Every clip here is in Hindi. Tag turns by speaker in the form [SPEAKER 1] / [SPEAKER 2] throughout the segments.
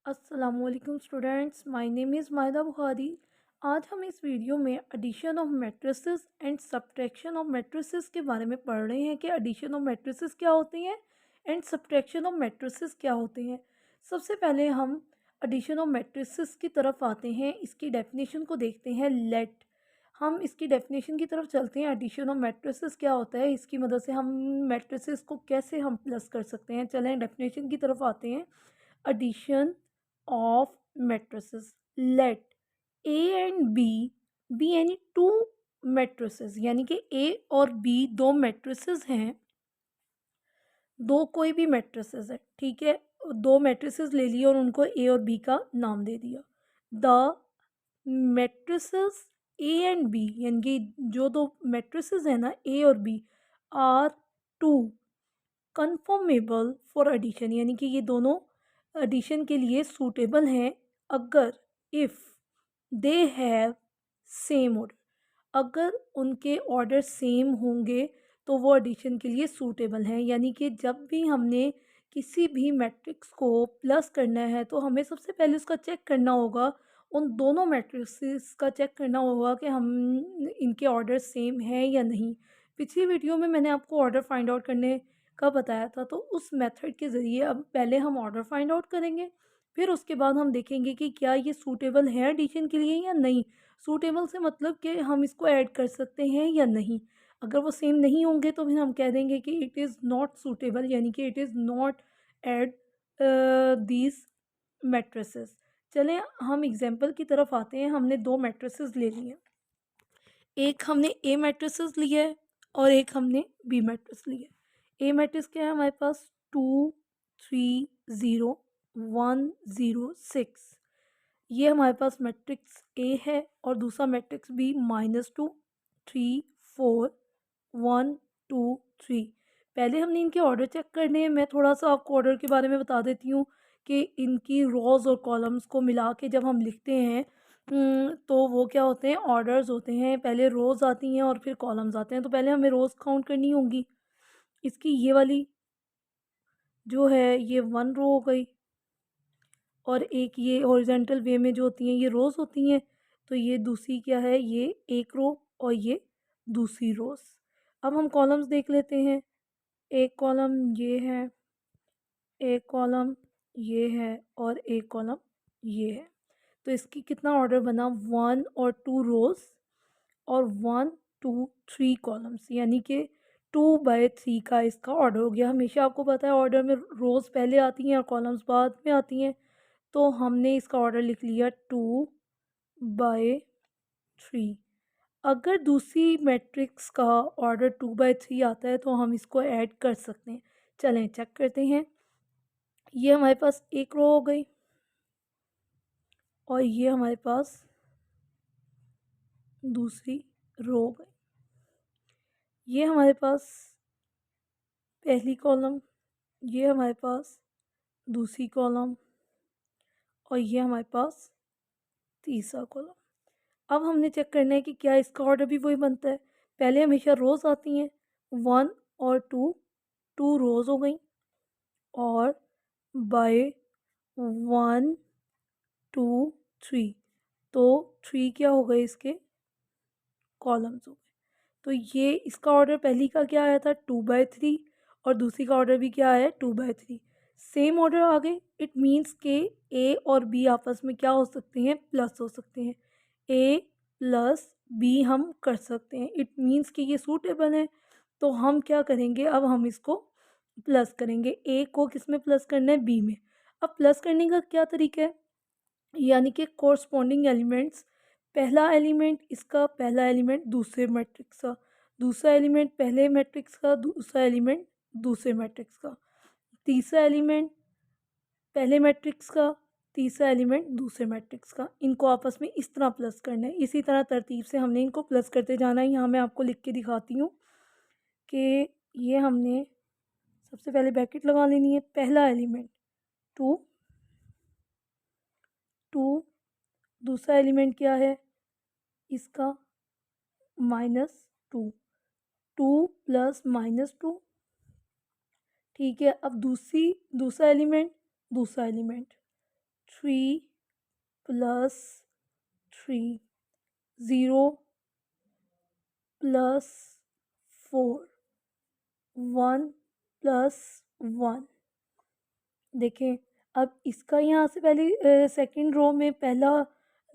[SPEAKER 1] अस्सलामुअलैकुम students, my name is Mahida Bukhari. आज हम इस वीडियो में addition of matrices and subtraction of matrices के बारे में पढ़ रहे हैं कि एडिशन ऑफ मैट्रिसेस क्या होती हैं एंड सब्ट्रैक्शन ऑफ मैट्रिसेस क्या होते हैं। सबसे पहले हम एडिशन ऑफ मैट्रिसेस की तरफ आते हैं, इसकी डेफिनेशन को देखते हैं। लेट हम इसकी डेफिनेशन की तरफ चलते हैं। एडिशन ऑफ मैट्रिसेस क्या होता है, इसकी मदद से हम मैट्रिसेस को कैसे हम प्लस कर सकते हैं। चलें डेफिनेशन की तरफ आते हैं। addition of matrices. Let A and B be any two matrices, यानी कि A और B दो matrices हैं, दो कोई भी matrices है, ठीक है। दो matrices ले लिए और उनको A और B का नाम दे दिया। The matrices A and B, यानी कि जो दो matrices हैं ना A और B, are two conformable for addition, यानी कि ये दोनों एडिशन के लिए सूटेबल हैं अगर if they have same order, अगर उनके ऑर्डर सेम होंगे तो वो एडिशन के लिए सूटेबल हैं। यानी कि जब भी हमने किसी भी मैट्रिक्स को प्लस करना है तो हमें सबसे पहले उसका चेक करना होगा, उन दोनों मैट्रिक्स का चेक करना होगा कि हम इनके ऑर्डर सेम हैं या नहीं। पिछली वीडियो में मैंने आपको ऑर्डर फाइंड आउट करने का बताया था, तो उस मेथड के ज़रिए अब पहले हम ऑर्डर फाइंड आउट करेंगे, फिर उसके बाद हम देखेंगे कि क्या ये सूटेबल है एडिशन के लिए या नहीं। सूटेबल से मतलब कि हम इसको ऐड कर सकते हैं या नहीं। अगर वो सेम नहीं होंगे तो फिर हम कह देंगे कि इट इज़ नॉट सूटेबल, यानी कि it is not add these matrices. चलें हम एग्जांपल की तरफ आते हैं। हमने दो मैट्रिसेस ले लिए, एक हमने ए मैट्रिसेस लिया है और एक हमने बी मैट्रिक्स लिया है। ए मैट्रिक्स क्या है हमारे पास, 2 3 0 1 0 6। ये हमारे पास मैट्रिक्स ए है और दूसरा मैट्रिक्स बी -2 3 4 1 2 3। पहले हमने इनके ऑर्डर चेक करने हैं। मैं थोड़ा सा आपको ऑर्डर के बारे में बता देती हूँ कि इनकी रोज़ और कॉलम्स को मिला के जब हम लिखते हैं तो वो क्या होते हैं, ऑर्डर्स होते हैं। पहले रोज़ आती हैं और फिर कॉलम्स आते हैं। तो पहले हमें रोज़ काउंट करनी होंगी। इसकी ये वाली जो है ये 1 रो हो गई और एक ये हॉरिजॉन्टल वे में जो होती हैं ये रोज़ होती हैं, तो ये दूसरी क्या है, ये एक रो और ये दूसरी रोज़। अब हम कॉलम्स देख लेते हैं। एक कॉलम ये है, एक कॉलम ये है और एक कॉलम ये है। तो इसकी कितना ऑर्डर बना, 1 और 2 रोज़ और 1 2 3 कॉलम्स, यानी कि 2/3 का इसका ऑर्डर हो गया। हमेशा आपको पता है ऑर्डर में रोज़ पहले आती हैं और कॉलम्स बाद में आती हैं, तो हमने इसका ऑर्डर लिख लिया 2/3। अगर दूसरी मैट्रिक्स का ऑर्डर 2/3 आता है तो हम इसको ऐड कर सकते हैं। चलें चेक करते हैं। ये हमारे पास एक रो हो गई और ये हमारे पास दूसरी रो हो गई। ये हमारे पास पहली कॉलम, ये हमारे पास दूसरी कॉलम और ये हमारे पास तीसरा कॉलम। अब हमने चेक करना है कि क्या इसका ऑर्डर भी वही बनता है। पहले हमेशा रोज़ आती हैं, 1 और 2, 2 रोज़ हो गई और बाय 1 2 3, तो 3 क्या हो गए, इसके कॉलम्स हो गए। तो ये इसका ऑर्डर पहली का क्या आया था, 2/3 और दूसरी का ऑर्डर भी क्या आया, 2/3। सेम ऑर्डर आ गए। इट मीन्स के ए और बी आपस में क्या हो सकते हैं, प्लस हो सकते हैं। ए प्लस बी हम कर सकते हैं। इट मीन्स कि ये सूटेबल है। तो हम क्या करेंगे, अब हम इसको प्लस करेंगे। ए को किस में प्लस करना है, बी में। अब प्लस करने का क्या तरीका है, यानी कि कोरस्पॉन्डिंग एलिमेंट्स, पहला एलिमेंट इसका, पहला एलिमेंट दूसरे मैट्रिक्स का, दूसरा एलिमेंट पहले मैट्रिक्स का, दूसरा एलिमेंट दूसरे मैट्रिक्स का, तीसरा एलिमेंट पहले मैट्रिक्स का, तीसरा एलिमेंट दूसरे मैट्रिक्स का। इनको आपस में इस तरह प्लस करना है। इसी तरह तरतीब से हमने इनको प्लस करते जाना है। यहाँ मैं आपको लिख के दिखाती हूँ कि ये हमने सबसे पहले ब्रैकेट लगा लेनी है। पहला एलिमेंट 2 2, दूसरा एलिमेंट क्या है इसका, -2, 2 प्लस -2, ठीक है। अब दूसरा एलिमेंट 3 प्लस 3, 0 प्लस 4, 1 प्लस 1। देखें, अब इसका यहाँ से पहले सेकंड रो में पहला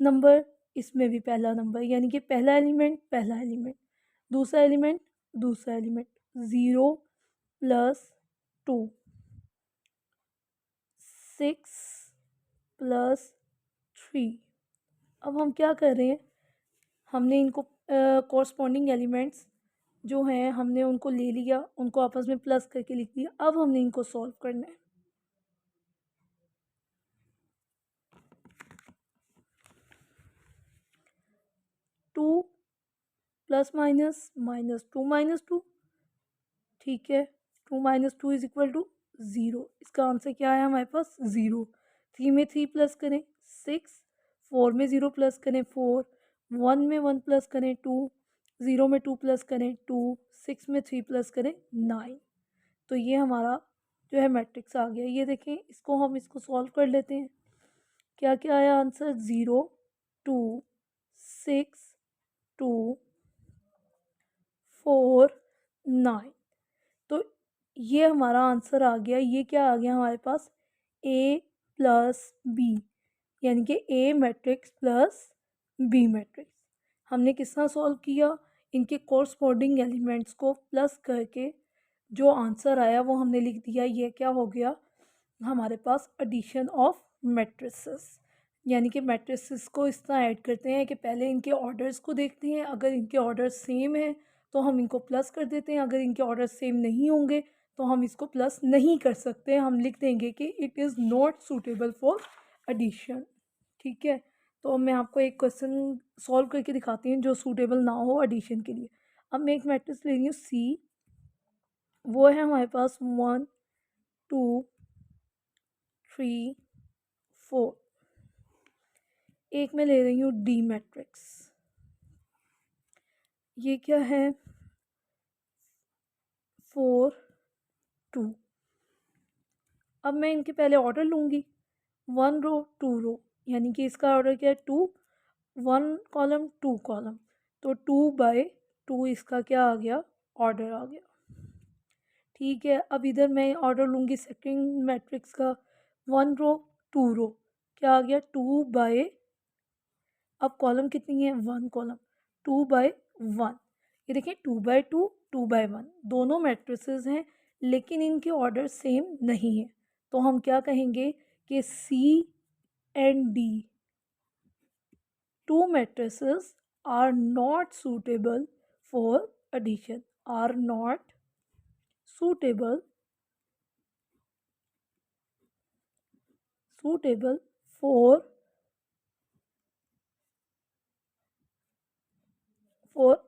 [SPEAKER 1] नंबर, इसमें भी पहला नंबर, यानी कि पहला एलिमेंट, दूसरा एलिमेंट, 0 प्लस 2, 6 प्लस 3। अब हम क्या कर रहे हैं, हमने इनको कॉरस्पॉन्डिंग एलिमेंट्स जो हैं हमने उनको ले लिया, उनको आपस में प्लस करके लिख दिया। अब हमने इनको सॉल्व करना है। टू प्लस माइनस, -2 ठीक है, 2 - 2 इज इक्वल टू 0। इसका आंसर क्या है हमारे पास, 0। 3 में 3 प्लस करें 6, 4 में 0 प्लस करें 4, 1 में 1 प्लस करें 2, 0 में 2 प्लस करें 2, 6 में 3 प्लस करें 9। तो ये हमारा जो है मैट्रिक्स आ गया। ये देखें, इसको सॉल्व कर लेते हैं। क्या क्या आया आंसर, 0 2 6 2 4 9। तो ये हमारा आंसर आ गया। ये क्या आ गया हमारे पास, ए प्लस बी, यानी कि ए मैट्रिक्स प्लस बी मैट्रिक्स। हमने किस तरह सॉल्व किया, इनके कोरस्पॉन्डिंग एलिमेंट्स को प्लस करके जो आंसर आया वो हमने लिख दिया। ये क्या हो गया हमारे पास, एडिशन ऑफ मैट्रिसेस। यानी कि मैट्रिसेस को इस तरह ऐड करते हैं कि पहले इनके ऑर्डर्स को देखते हैं, अगर इनके ऑर्डर सेम है तो हम इनको प्लस कर देते हैं, अगर इनके ऑर्डर सेम नहीं होंगे तो हम इसको प्लस नहीं कर सकते, हम लिख देंगे कि it is not suitable for addition. ठीक है, तो मैं आपको एक क्वेश्चन सॉल्व करके दिखाती हूँ जो सूटेबल ना हो एडिशन के लिए। अब मैं एक मैट्रिक्स ले रही हूँ सी, वो है हमारे पास 1 2 3 4। एक मैं ले रही हूँ डी मैट्रिक्स, ये क्या है 4 2। अब मैं इनके पहले ऑर्डर लूँगी, 1 रो 2 रो, यानी कि इसका ऑर्डर क्या है 2, 1 कॉलम 2 कॉलम, तो 2/2 इसका क्या आ गया, ऑर्डर आ गया। ठीक है, अब इधर मैं ऑर्डर लूँगी सेकंड मैट्रिक्स का, 1 रो 2 रो, क्या आ गया 2/, अब कॉलम कितनी है 1 कॉलम, 2/1। ये देखिए 2/2 2/1 दोनों मैट्रिसेस हैं, लेकिन इनके ऑर्डर सेम नहीं है। तो हम क्या कहेंगे कि C and D two matrices are not suitable for addition, are not suitable for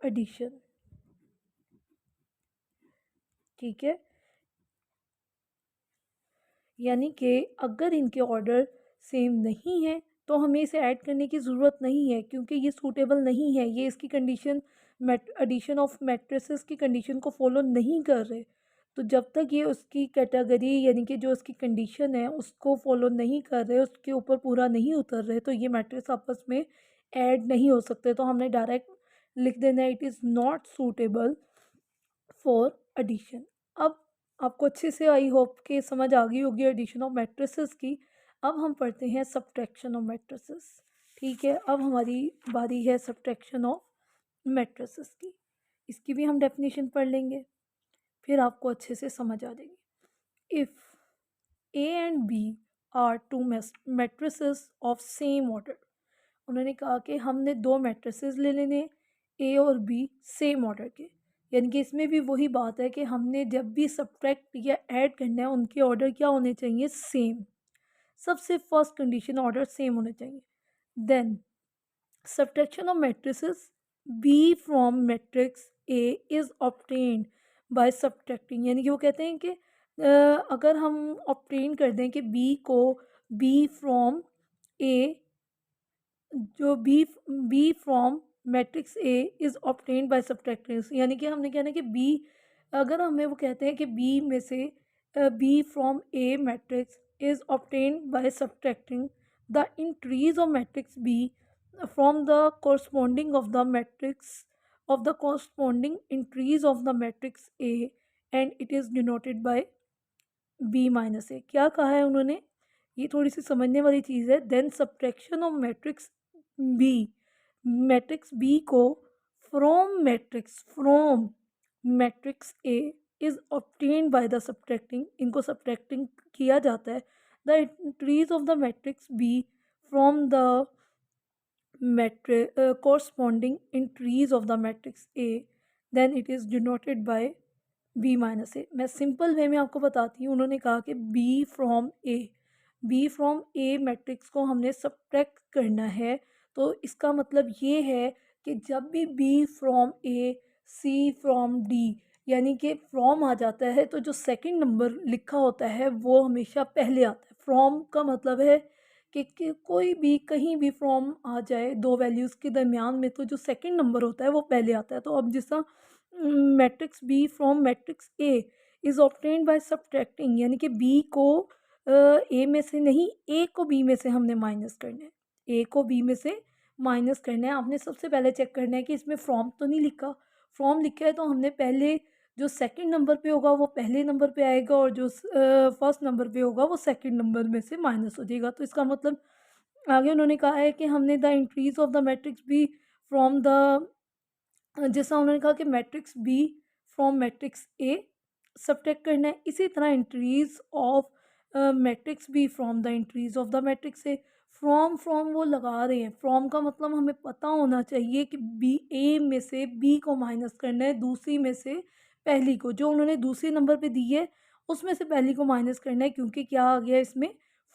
[SPEAKER 1] addition. ठीक है, यानी कि अगर इनके ऑर्डर सेम नहीं है तो हमें इसे ऐड करने की ज़रूरत नहीं है, क्योंकि ये सूटेबल नहीं है, ये इसकी कंडीशन एडिशन ऑफ मैट्रिसेस की कंडीशन को फॉलो नहीं कर रहे। तो जब तक ये उसकी कैटेगरी यानी कि जो उसकी कंडीशन है उसको फॉलो नहीं कर रहे, उसके ऊपर पूरा नहीं उतर रहे, तो ये मैट्रिक्स आपस में ऐड नहीं हो सकते। तो हमने डायरेक्ट लिख देना it is not suitable for addition. अब आपको अच्छे से आई होप कि समझ आ गई होगी एडिशन ऑफ मैट्रिसेस की। अब हम पढ़ते हैं सब्ट्रैक्शन ऑफ मैट्रिसेस। ठीक है, अब हमारी बारी है सब्ट्रैक्शन ऑफ मैट्रिसेस की। इसकी भी हम डेफिनेशन पढ़ लेंगे, फिर आपको अच्छे से समझ आ जाएगी। If A and B are two matrices of same order, उन्होंने कहा कि हमने दो मैट्रिसेस ले लेने, ए और बी सेम ऑर्डर के, यानी कि इसमें भी वही बात है कि हमने जब भी सब्ट्रैक्ट या ऐड करना है उनके ऑर्डर क्या होने चाहिए, सेम। सबसे फर्स्ट कंडीशन ऑर्डर सेम होने चाहिए। Then subtraction of matrices B from matrix A is obtained by subtracting, यानी कि वो कहते हैं कि अगर हम ऑब्टेन कर दें कि बी को बी फ्रॉम ए, जो B from matrix A is obtained by subtracting, यानी कि हमने कहना है कि बी, अगर हमें वो कहते हैं कि बी में से B from A matrix is obtained by subtracting, the increase of matrix B from the corresponding of the matrix of the corresponding increase of the matrix A and it is denoted by B minus A. क्या कहा है उन्होंने, ये थोड़ी सी समझने वाली चीज़ है। Then subtraction of B matrix B को from matrix A is obtained by the subtracting, इनको सब्ट्रैक्टिंग किया जाता है the increase of the matrix B from the corresponding increase of the matrix A, then it is denoted by B minus A. मैं सिंपल वे में आपको बताती हूँ। उन्होंने कहा कि बी फ्रॉम ए मैट्रिक्स को हमने सब्ट्रैक्ट करना है। तो इसका मतलब ये है कि जब भी B from A, C from D, यानी कि फ्रॉम आ जाता है तो जो सेकंड नंबर लिखा होता है वो हमेशा पहले आता है। फ्रॉम का मतलब है कि कोई भी कहीं भी फ्रॉम आ जाए दो वैल्यूज़ के दरमियान में, तो जो सेकंड नंबर होता है वो पहले आता है। तो अब जिस तरह matrix B from matrix A is obtained by subtracting, यानी कि बी को ए में से नहीं, ए को बी में से हमने माइनस करना है। ए को बी में से माइनस करना है। आपने सबसे पहले चेक करना है कि इसमें फ्रॉम तो नहीं लिखा। फ्रॉम लिखा है तो हमने पहले जो सेकंड नंबर पे होगा वो पहले नंबर पे आएगा और जो फर्स्ट नंबर पे होगा वो सेकंड नंबर में से माइनस हो जाएगा। तो इसका मतलब आगे उन्होंने कहा है कि हमने the increase of the matrix B from the, जैसा उन्होंने कहा कि matrix B from matrix A subtract करना है, इसी तरह increase of matrix B from the increase of the matrix A. From वो लगा रहे हैं। फ्रॉम का मतलब हमें पता होना चाहिए कि बी ए में से बी को माइनस करना है दूसरी में से पहली को। जो उन्होंने दूसरे नंबर पे दी है उसमें से पहली को माइनस करना है, क्योंकि क्या आ गया इसमें,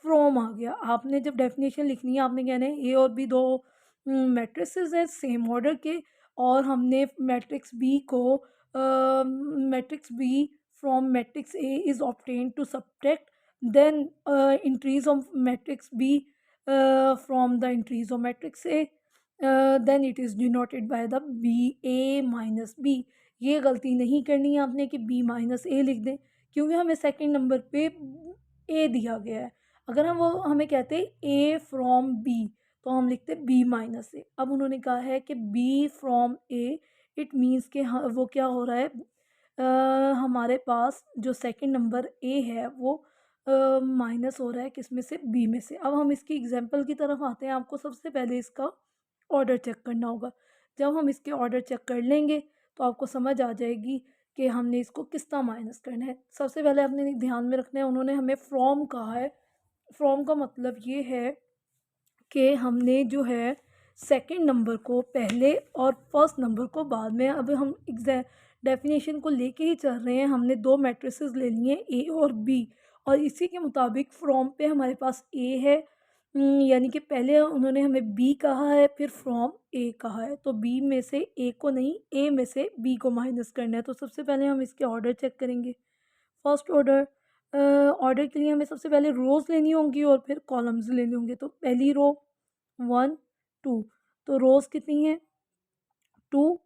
[SPEAKER 1] फ्रॉम आ गया। आपने जब डेफिनेशन लिखनी है आपने कहना है ए और बी दो मैट्रिसेस हैं सेम ऑर्डर के, और हमने मैट्रिक्स बी को matrix B from matrix A is obtain to subtract then increase of matrix B from the increase of matrix A, then it is denoted by the B A minus B. ये गलती नहीं करनी है आपने कि बी माइनस ए लिख दें, क्योंकि हमें सेकंड नंबर पे ए दिया गया है। अगर हम वो हमें कहते हैं ए फ्रॉम बी तो हम लिखते हैं बी माइनस ए। अब उन्होंने कहा है कि B from A, it means कि वो क्या हो रहा है, हमारे पास जो सेकंड नंबर ए है वो माइनस हो रहा है किस में से, बी में से। अब हम इसकी एग्जांपल की तरफ आते हैं। आपको सबसे पहले इसका ऑर्डर चेक करना होगा। जब हम इसके ऑर्डर चेक कर लेंगे तो आपको समझ आ जाएगी कि हमने इसको किस तरह माइनस करना है। सबसे पहले आपने ध्यान में रखना है, उन्होंने हमें फ्रॉम कहा है। फ्रॉम का मतलब ये है कि हमने जो है सेकंड नंबर को पहले और फर्स्ट नंबर को बाद में। अब हम डेफिनेशन को लेके ही चल रहे हैं। हमने दो मैट्रिसेस ले लिए ए और बी, और इसी के मुताबिक फ्रॉम पे हमारे पास ए है, यानी कि पहले उन्होंने हमें बी कहा है फिर फ्रॉम ए कहा है। तो बी में से ए को नहीं, ए में से बी को माइनस करना है। तो सबसे पहले हम इसके ऑर्डर चेक करेंगे। फर्स्ट ऑर्डर, ऑर्डर के लिए हमें सबसे पहले रोज़ लेनी होंगी और फिर कॉलम्स लेने होंगे। तो पहली रो 1 2, तो रोज़ कितनी है 2,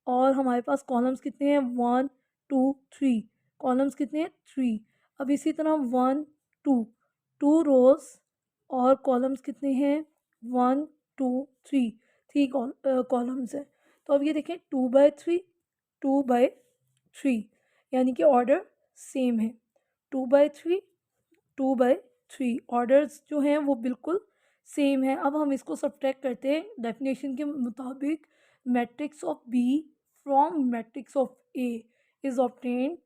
[SPEAKER 1] और हमारे पास कॉलम्स कितने हैं 1 2 3, कॉलम्स कितने हैं 3। अब इसी तरह 1 2, 2 रोज़ और कॉलम्स कितने हैं 1 2 3, 3 कॉलम्स हैं। तो अब ये देखें 2/3 2/3, यानी कि ऑर्डर सेम है। 2/3 2/3 ऑर्डर्स जो हैं वो बिल्कुल सेम है। अब हम इसको सब्ट्रैक्ट करते हैं डेफिनेशन के मुताबिक। Matrix of B from matrix of A is obtained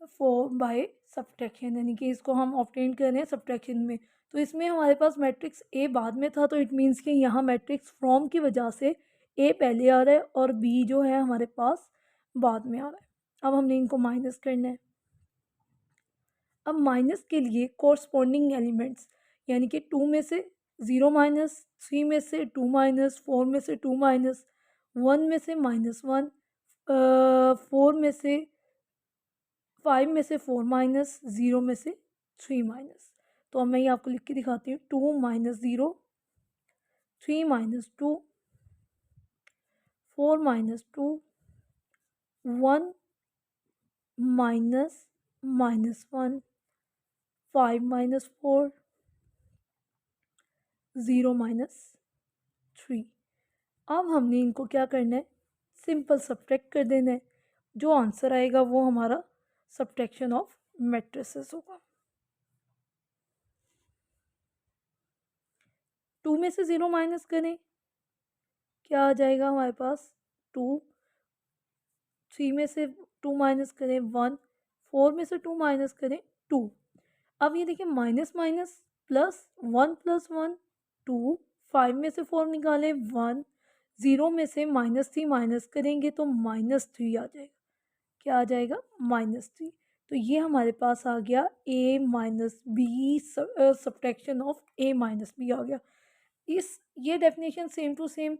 [SPEAKER 1] for by subtraction, यानी कि इसको हम ऑब्टेन कर रहे हैं सब्ट्रैक्शन में। तो इसमें हमारे पास मैट्रिक्स ए बाद में था, तो इट मीन्स कि यहाँ मैट्रिक्स फ्रॉम की वजह से ए पहले आ रहा है और बी जो है हमारे पास बाद में आ रहा है। अब हमने इनको माइनस करना है। अब माइनस के लिए कोरस्पॉन्डिंग एलिमेंट्स, यानी कि 2 में से 0 माइनस, 3 में से 2 माइनस, 4 में से 2 माइनस, 1 में से -1, 4 में से 5 में से 4 माइनस, 0 में से 3 माइनस। तो अब मैं ये आपको लिख के दिखाती हूँ। 2 minus 0, 3 minus 2, 4 minus 2, 1 minus -1, 5 minus 4, 0 minus 3। अब हमने इनको क्या करना है, सिंपल सब्ट्रैक्ट कर देना है। जो आंसर आएगा वो हमारा सब्ट्रैक्शन ऑफ मैट्रिसेस होगा। 2 में से 0 माइनस करें, क्या आ जाएगा हमारे पास 2। 3 में से 2 माइनस करें 1। 4 में से 2 माइनस करें 2। अब ये देखिए माइनस माइनस प्लस 1 प्लस 1 2। 5 में से 4 निकालें 1। 0 में से -3 माइनस करेंगे तो -3 आ जाएगा। क्या आ जाएगा -3। तो ये हमारे पास आ गया a minus B, subtraction of a minus B आ गया। ये definition same to same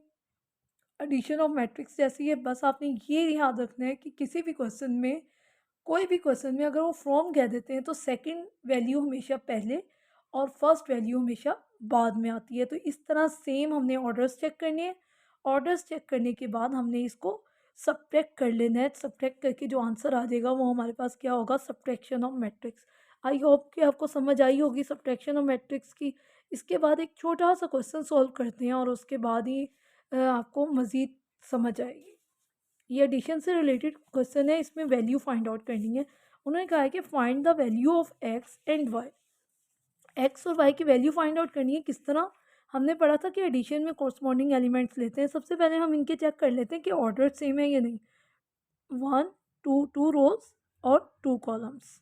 [SPEAKER 1] addition of matrix जैसी है। बस आपने ये याद रखना है कि किसी भी क्वेश्चन में, कोई भी क्वेश्चन में अगर वो फ्रॉम कह देते हैं तो सेकंड वैल्यू हमेशा पहले और फर्स्ट वैल्यू हमेशा बाद में आती है। तो इस तरह सेम हमने ऑर्डर्स चेक करने हैं। ऑर्डर्स चेक करने के बाद हमने इसको सब्ट्रैक्ट कर लेना है। सब्ट्रैक्ट करके जो आंसर आ जाएगा वो हमारे पास क्या होगा, subtraction of matrix. I hope कि आपको समझ आई होगी सब्ट्रैक्शन ऑफ मैट्रिक्स की। इसके बाद एक छोटा सा क्वेश्चन सॉल्व करते हैं और उसके बाद ही आपको मज़ीद समझ आएगी। ये एडिशन से रिलेटेड क्वेश्चन है, इसमें वैल्यू फाइंड आउट करनी है। उन्होंने कहा है कि find the value of X and Y. X और वाई की वैल्यू फाइंड आउट करनी है। किस तरह, हमने पढ़ा था कि एडिशन में कोरस्पॉन्डिंग एलिमेंट्स लेते हैं। सबसे पहले हम इनके चेक कर लेते हैं कि ऑर्डर सेम है या नहीं। 1 2 2 रोज और 2 columns,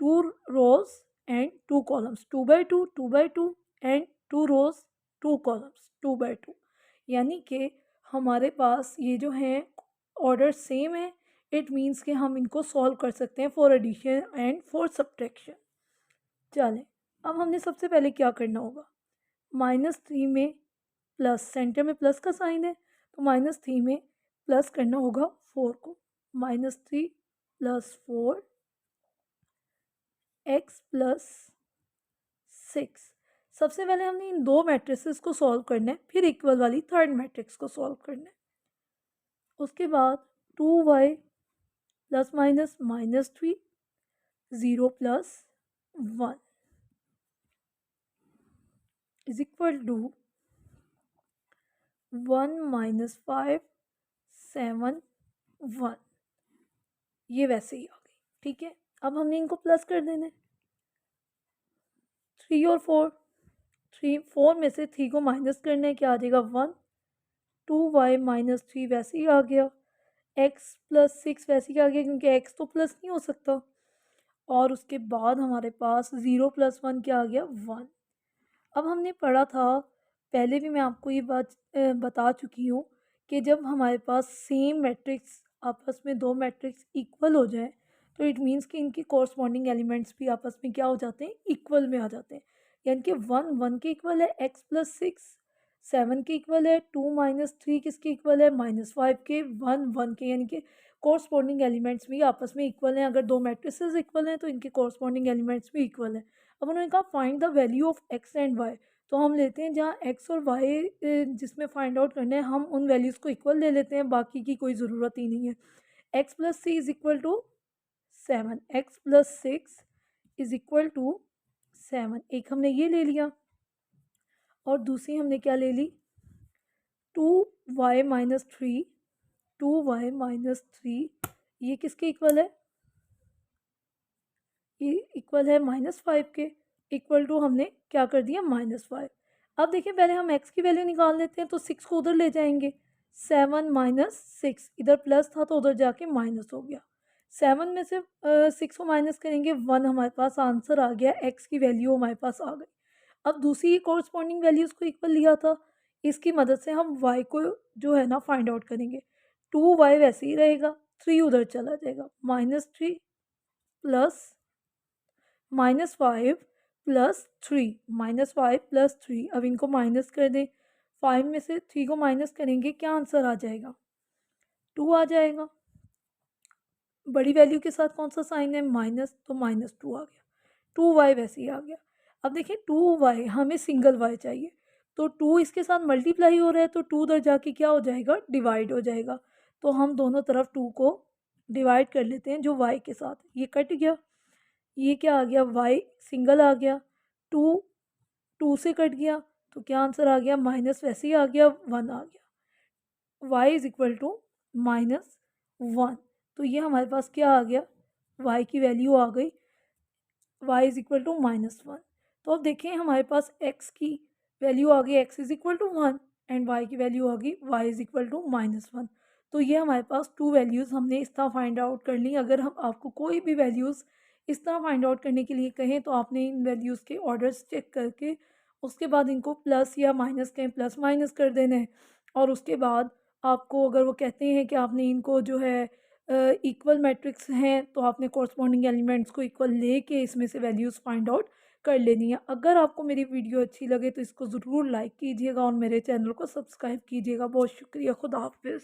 [SPEAKER 1] 2 rows and 2 columns, 2 by 2 2 by 2 and 2 rows 2 columns 2 by 2। यानी कि हमारे पास ये जो है ऑर्डर सेम है। इट मीन्स कि हम इनको सॉल्व कर सकते हैं for addition and for subtraction. चलें, अब हमने सबसे पहले क्या करना होगा, -3 में प्लस, सेंटर में प्लस का साइन है तो -3 में प्लस करना होगा 4 को। -3 प्लस 4 एक्स प्लस 6। सबसे पहले हमने इन दो मैट्रिसेस को सॉल्व करना है, फिर इक्वल वाली थर्ड मैट्रिक्स को सॉल्व करना है। उसके बाद 2y plus minus -3 0 plus 1 is equal to 1 minus 5 7 1। ये वैसे ही आ गई, ठीक है। अब हमने इनको प्लस कर देना है, 3 और 4। 4 में से 3 को माइनस करना है, क्या आ जाएगा 1। 2y माइनस 3 वैसे ही आ गया। x प्लस 6 वैसे ही आ गया क्योंकि x तो प्लस नहीं हो सकता। और उसके बाद हमारे पास 0 प्लस 1 क्या आ गया 1। अब हमने पढ़ा था, पहले भी मैं आपको ये बात बता चुकी हूँ कि जब हमारे पास सेम मैट्रिक्स, आपस में दो मैट्रिक्स इक्वल हो जाए तो इट मीन्स कि इनकी कॉरस्पॉन्डिंग एलिमेंट्स भी आपस में क्या हो जाते हैं, इक्वल में आ जाते हैं। यानी कि 1 1 के इक्वल है, x प्लस 6 7 के इक्वल है, 2 माइनस 3 किसके इक्वल है, -5 के, 1 1 के। यानी कि कॉरस्पॉन्डिंग एलिमेंट्स भी आपस में इक्वल हैं। अगर दो मैट्रिसेस इक्वल हैं तो इनके कॉरस्पॉन्डिंग एलिमेंट्स भी इक्वल हैं। अब उन्होंने कहा find the value of X and Y. तो हम लेते हैं जहाँ एक्स और वाई जिसमें फाइंड आउट करना है, हम उन वैल्यूज़ को इक्वल ले लेते हैं, बाकी की कोई ज़रूरत ही नहीं है। X plus C is equal to 7, X plus 6 is equal to 7। एक हमने ये ले लिया और दूसरी हमने क्या ले ली, 2y माइनस 3, 2y माइनस 3 ये किसके इक्वल है, ये इक्वल है -5 के। इक्वल टू हमने क्या कर दिया -5। अब देखिए पहले हम x की वैल्यू निकाल लेते हैं तो 6 को उधर ले जाएंगे, 7 माइनस 6, इधर प्लस था तो उधर जाके माइनस हो गया। 7 में से 6 को माइनस करेंगे 1, हमारे पास आंसर आ गया, x की वैल्यू हमारे पास आ गई। अब दूसरी कॉरस्पॉन्डिंग वैल्यूज़ को इक्वल लिया था, इसकी मदद से हम y को जो है ना फाइंड आउट करेंगे। 2y वैसे ही रहेगा, 3 उधर चला जाएगा, -3 प्लस -5 प्लस 3, -5 प्लस 3। अब इनको माइनस कर दें, 5 में से 3 को माइनस करेंगे, क्या आंसर आ जाएगा, 2 आ जाएगा। बड़ी वैल्यू के साथ कौन सा साइन है, माइनस, तो -2 आ गया। 2y वैसे ही आ गया। अब देखिए 2y, हमें सिंगल y चाहिए तो 2 इसके साथ मल्टीप्लाई हो रहा है तो 2 उधर जाके क्या हो जाएगा, डिवाइड हो जाएगा। तो हम दोनों तरफ 2 को डिवाइड कर लेते हैं जो y के साथ, ये कट गया, ये क्या आ गया, y सिंगल आ गया, 2 2 से कट गया, तो क्या आंसर आ गया, माइनस वैसे ही आ गया, 1 आ गया। y इज इक्वल टू -1, तो ये हमारे पास क्या आ गया, y की वैल्यू आ गई y इज इक्वल टू -1। तो अब देखें हमारे पास x की वैल्यू आ गई x is equal to 1 and y की वैल्यू आ गई y इज इक्वल टू -1। तो ये हमारे पास टू वैल्यूज़ हमने इस तरह फाइंड आउट कर ली। अगर हम आपको कोई भी वैल्यूज़ इस तरह फाइंड आउट करने के लिए कहें तो आपने इन वैल्यूज़ के ऑर्डर्स चेक करके उसके बाद इनको प्लस या माइनस कहें प्लस माइनस कर देना है। और उसके बाद आपको अगर वो कहते हैं कि आपने इनको जो है इक्वल मैट्रिक्स हैं तो आपने कॉरस्पॉन्डिंग एलिमेंट्स को इक्वल लेके इसमें से वैल्यूज़ फाइंड आउट कर लेनी है। अगर आपको मेरी वीडियो अच्छी लगे तो इसको ज़रूर लाइक कीजिएगा और मेरे चैनल को सब्सक्राइब कीजिएगा। बहुत शुक्रिया, खुदा हाफिज़।